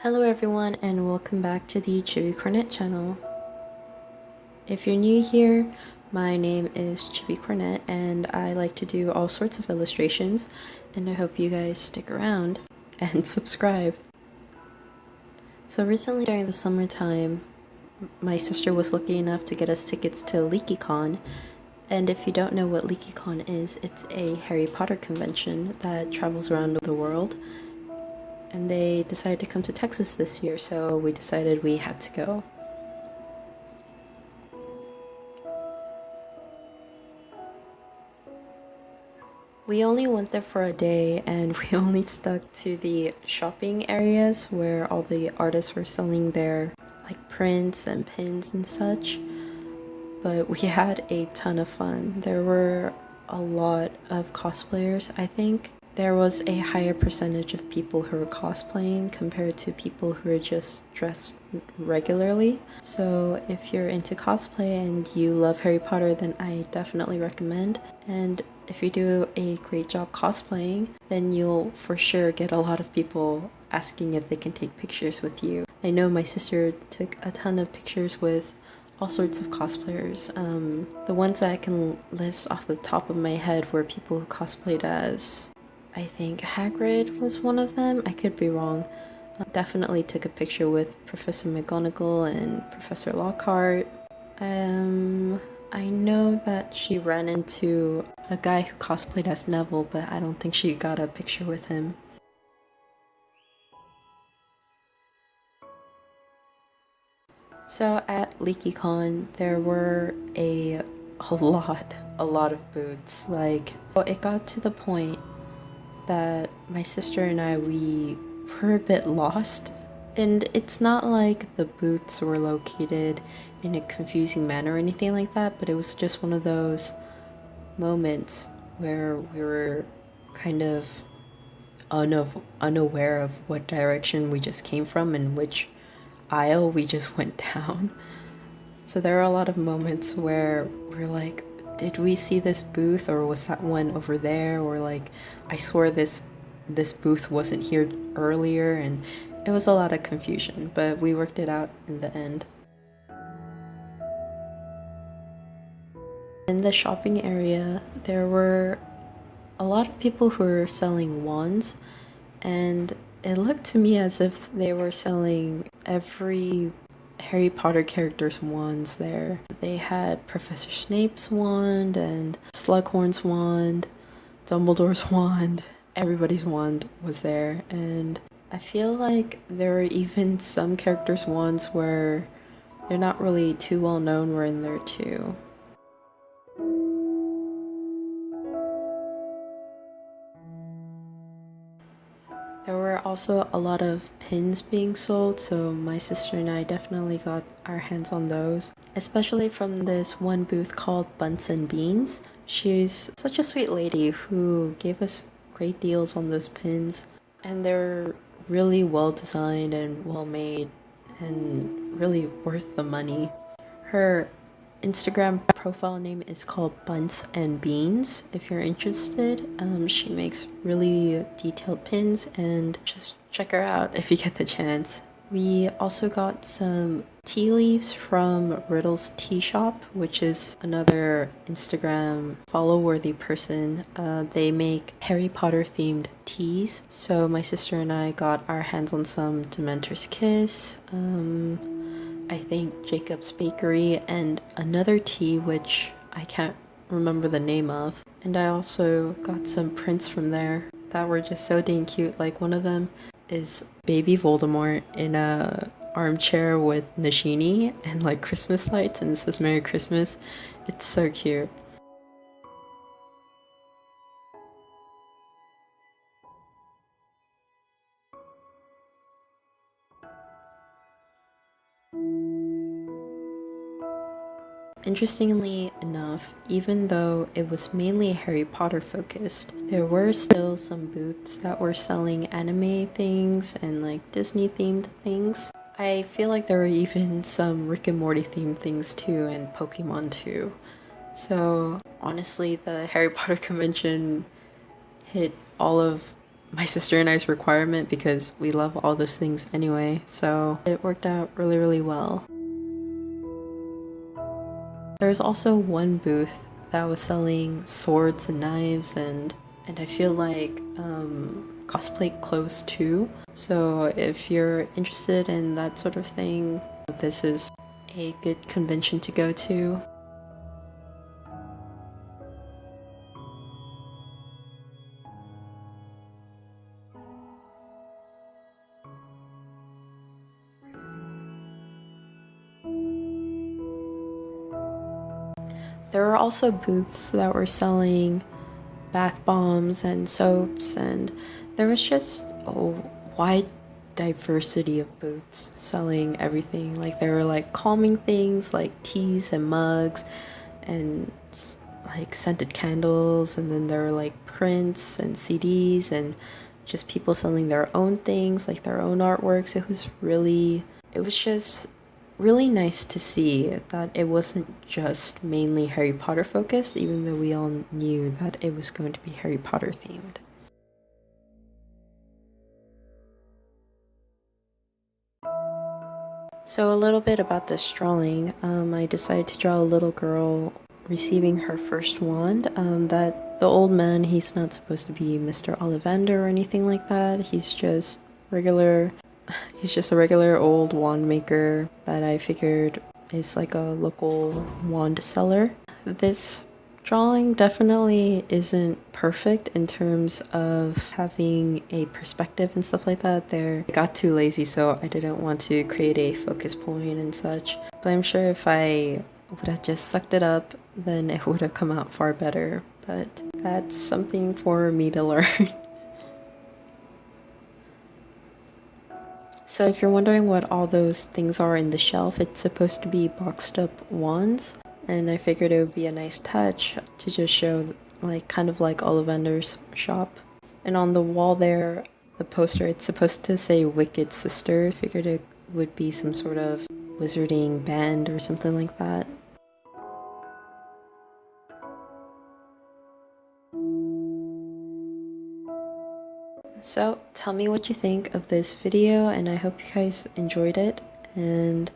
Hello everyone and welcome back to the Chibi Cornet channel. If you're new here, my name is Chibi Cornet and I like to do all sorts of illustrations, and I hope you guys stick around and subscribe. So recently during the summertime, my sister was lucky enough to get us tickets to LEAKY, and if you don't know what LEAKY is, it's a Harry Potter convention that travels around the world. And they decided to come to Texas this year, so we decided we had to go. We only went there for a day and we only stuck to the shopping areas where all the artists were selling their like prints and pins and such. But we had a ton of fun. There were a lot of cosplayers, I think. There was a higher percentage of people who were cosplaying compared to people who are just dressed regularly. So if you're into cosplay and you love Harry Potter, then I definitely recommend. And if you do a great job cosplaying, then you'll for sure get a lot of people asking if they can take pictures with you. I know my sister took a ton of pictures with all sorts of cosplayers. The ones that I can list off the top of my head were people who cosplayed as, I think Hagrid was one of them. I could be wrong. Definitely took a picture with Professor McGonagall and Professor Lockhart. I know that she ran into a guy who cosplayed as Neville, but I don't think she got a picture with him. So at LeakyCon, there were a lot of booths. Like, it got to the point that my sister and I, we were a bit lost. And it's not like the booths were located in a confusing manner or anything like that, but it was just one of those moments where we were kind of unaware of what direction we just came from and which aisle we just went down. So there are a lot of moments where we're like, did we see this booth, or was that one over there, or like, I swear this booth wasn't here earlier, and it was a lot of confusion, but we worked it out in the end. In the shopping area, there were a lot of people who were selling wands, and it looked to me as if they were selling every Harry Potter character's wands there. They had Professor Snape's wand and Slughorn's wand, Dumbledore's wand. Everybody's wand was there, and I feel like there were even some characters' wands where they're not really too well known were in there too. There were also a lot of pins being sold, so my sister and I definitely got our hands on those, especially from this one booth called Buns and Beans. She's such a sweet lady who gave us great deals on those pins, and they're really well designed and well made and really worth the money. Her Instagram profile name is called Buns and Beans. If you're interested, she makes really detailed pins, and just check her out if you get the chance. We also got some tea leaves from Riddle's Tea Shop, which is another Instagram follow-worthy person. They make Harry Potter themed teas, so my sister and I got our hands on some Dementor's Kiss, I think Jacob's Bakery, and another tea which I can't remember the name of. And I also got some prints from there that were just so dang cute. Like, one of them is baby Voldemort in a armchair with Nagini and like Christmas lights, and it says Merry Christmas. It's so cute. Interestingly enough, even though it was mainly Harry Potter focused, there were still some booths that were selling anime things and like Disney themed things. I feel like there were even some Rick and Morty themed things too, and Pokemon too. So honestly, the Harry Potter convention hit all of my sister and I's requirement because we love all those things anyway, so it worked out really, really well. There's also one booth that was selling swords and knives and I feel like cosplay clothes too. So if you're interested in that sort of thing, this is a good convention to go to. There were also booths that were selling bath bombs and soaps, and there was just a wide diversity of booths selling everything. Like there were like calming things like teas and mugs and like scented candles, and then there were like prints and CDs and just people selling their own things, like their own artworks. It was just really nice to see that it wasn't just mainly Harry Potter focused, even though we all knew that it was going to be Harry Potter themed. So a little bit about this drawing. I decided to draw a little girl receiving her first wand. That the old man, he's not supposed to be Mr. Ollivander or anything like that. He's just a regular old wand maker that I figured is like a local wand seller. This drawing definitely isn't perfect in terms of having a perspective and stuff like that. I got too lazy, so I didn't want to create a focus point and such. But I'm sure if I would have just sucked it up, then it would have come out far better. But that's something for me to learn. So if you're wondering what all those things are in the shelf, it's supposed to be boxed up wands. And I figured it would be a nice touch to just show like kind of like Ollivander's shop. And on the wall there, the poster, it's supposed to say Wicked Sisters. Figured it would be some sort of wizarding band or something like that. So tell me what you think of this video, and I hope you guys enjoyed it. And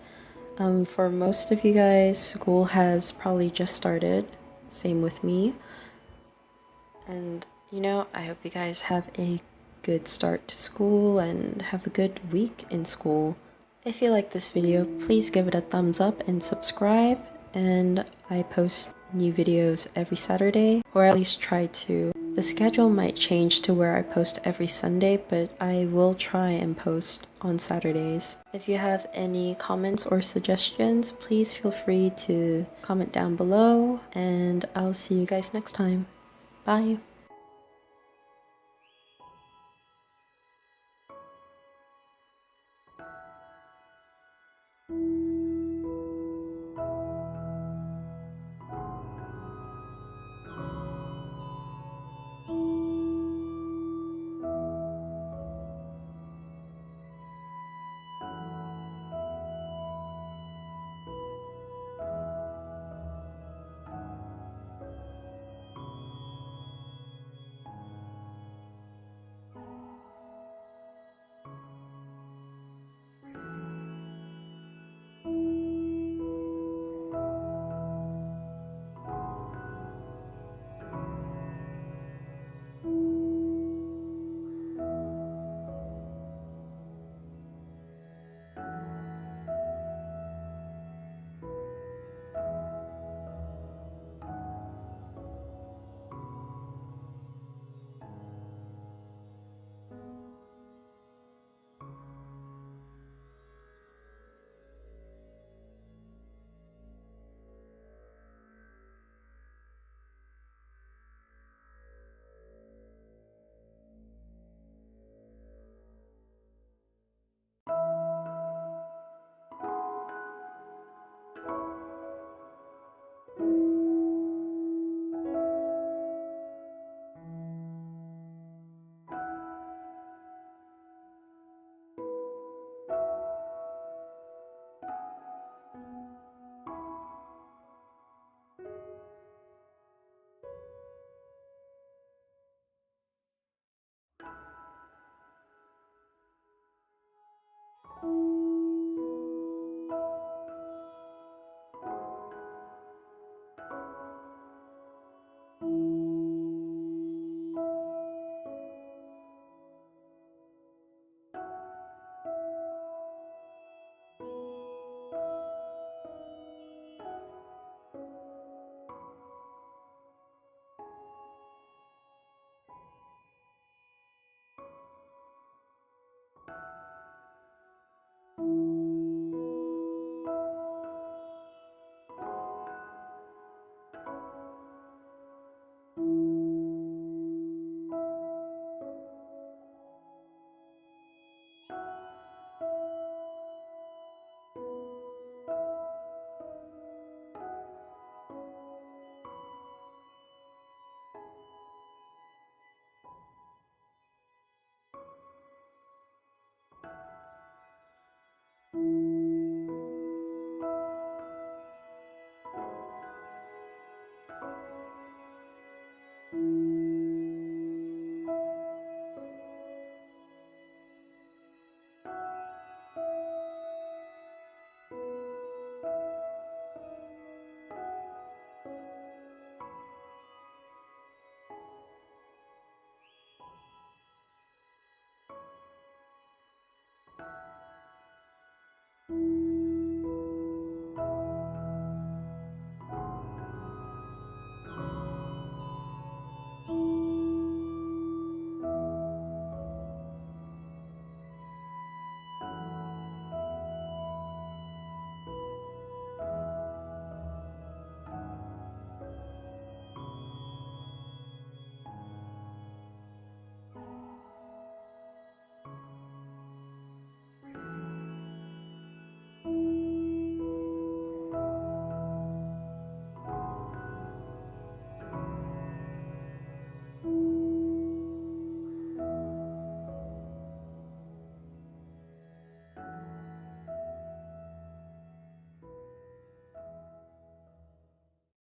for most of you guys, school has probably just started. Same with me. And you know, I hope you guys have a good start to school and have a good week in school. If you like this video, please give it a thumbs up and subscribe. And I post new videos every Saturday, or at least try to. The schedule might change to where I post every Sunday, but I will try and post on Saturdays. If you have any comments or suggestions, please feel free to comment down below, and I'll see you guys next time. Bye!